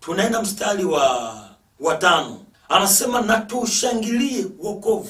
Tunaenda mstari wa 5. Anasema na tushangilie wokovu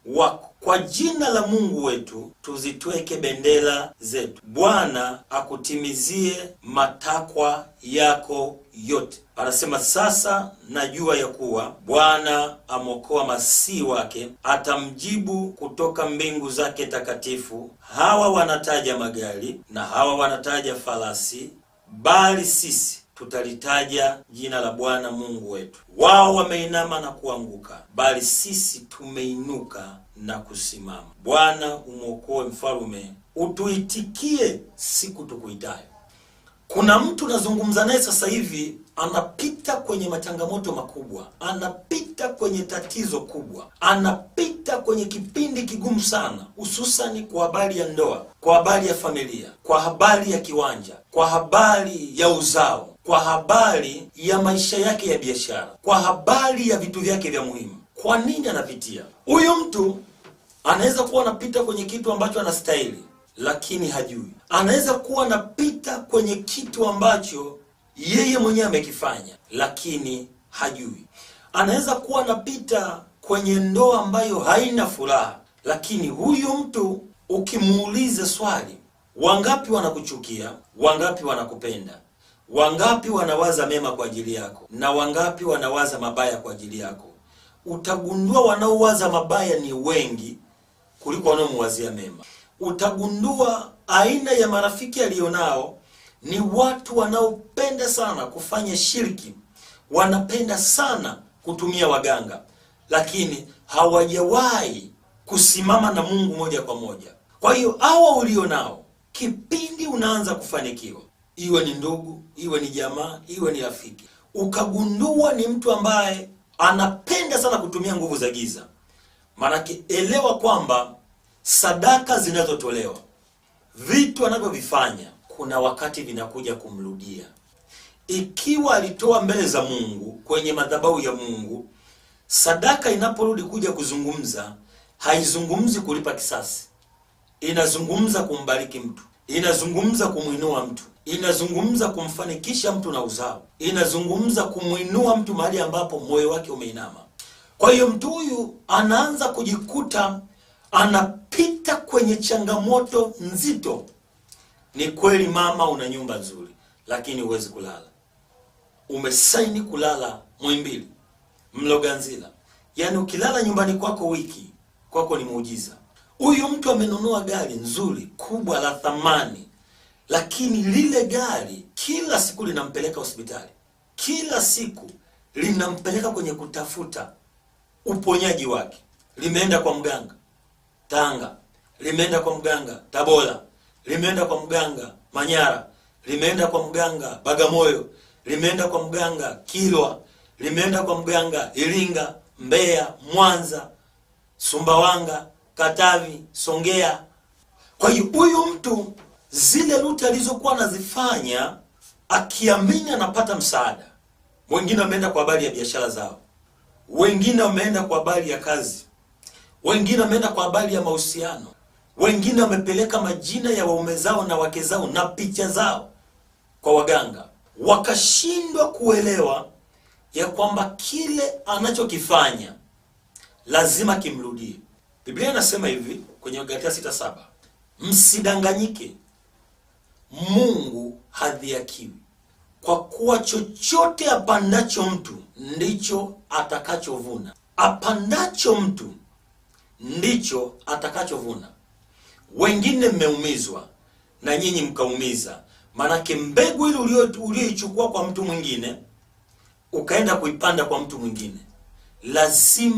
wako, kwa jina la Mungu wetu tuzitweke bendera zetu. Bwana akutimizie matakwa yako yote. Anasema sasa najua ya kuwa Bwana amokoa masihi wake, atamjibu kutoka mbingu zake takatifu. Hawa wanataja magari na hawa wanataja farasi, bali sisi tutalitaja jina la Bwana Mungu wetu. Wao wameinama na kuanguka, bali sisi tumeinuka na kusimama. Bwana umwokoe mfalume, utuitikie siku tukuitayo. Kuna mtu nazungumza naye sasa hivi, anapita kwenye machangamoto makubwa, anapita kwenye tatizo kubwa, anapita kwenye kipindi kigumu sana, hususani kwa habari ya ndoa, kwa habari ya familia, kwa habari ya kiwanja, kwa habari ya uzao, kwa habari ya maisha yake ya biashara, kwa habari ya vitu vyake vya muhimu. Kwa nini anapitia? Huyu mtu anaweza kuwa anapita kwenye kitu ambacho anastahili, lakini hajui. Anaweza kuwa anapita kwenye kitu ambacho yeye mwenyewe amekifanya, lakini hajui. Anaweza kuwa anapita kwenye ndoa ambayo haina furaha, lakini huyu mtu ukimuuliza swali, wangapi wanakuchukia, wangapi wanakupenda, wangapi wanawaza mema kwa ajili yako, na wangapi wanawaza mabaya kwa ajili yako, utagundua wanaowaza mabaya ni wengi kuliko wanaomwazia mema. Utagundua aina ya marafiki alionao ni watu wanaopenda sana kufanya shirki, wanapenda sana kutumia waganga, lakini hawajawahi kusimama na Mungu moja kwa moja. Kwa hiyo hawa ulionao, kipindi unaanza kufanikiwa, iwe ni ndugu, iwe ni jamaa, iwe ni rafiki, ukagundua ni mtu ambaye anapenda sana kutumia nguvu za giza, manake elewa kwamba sadaka zinazotolewa, vitu anavyovifanya, kuna wakati vinakuja kumrudia. Ikiwa alitoa mbele za Mungu, kwenye madhabahu ya Mungu, sadaka inaporudi kuja kuzungumza, haizungumzi kulipa kisasi. Inazungumza kumbariki mtu, inazungumza kumuinua mtu, inazungumza kumfanikisha mtu na uzao, inazungumza kumuinua mtu mahali ambapo moyo wake umeinama. Kwa hiyo mtu huyu anaanza kujikuta anapita kwenye changamoto nzito. Ni kweli mama, una nyumba nzuri, lakini huwezi kulala. Umesaini kulala Muhimbili, Mloganzila. Yaani ukilala nyumbani kwako wiki, kwako ni muujiza. Huyu mtu amenunua gari nzuri, kubwa, la thamani, lakini lile gari kila siku linampeleka hospitali. Kila siku linampeleka kwenye kutafuta uponyaji wake. Limeenda kwa mganga Tanga, limeenda kwa mganga Tabora, limeenda kwa mganga Manyara, limeenda kwa mganga Bagamoyo, limeenda kwa mganga Kilwa, limeenda kwa mganga Iringa, Mbeya, Mwanza, Sumbawanga, Katavi, Songea. Kwa hiyo huyu mtu zile ruti alizokuwa anazifanya akiamini anapata msaada. Wengine wameenda kwa habari ya biashara zao, wengine wameenda kwa habari ya kazi, wengine wameenda kwa habari ya mahusiano, wengine wamepeleka majina ya waume zao na wake zao na picha zao kwa waganga. Wakashindwa kuelewa ya kwamba kile anachokifanya lazima kimrudie. Biblia inasema hivi kwenye Galatia 6:7, msidanganyike, Mungu hadhihakiwi, kwa kuwa chochote apandacho mtu ndicho atakachovuna. Apandacho mtu ndicho atakachovuna. Wengine mmeumizwa na nyinyi mkaumiza, manake mbegu ile ulioichukua kwa mtu mwingine ukaenda kuipanda kwa mtu mwingine, lazima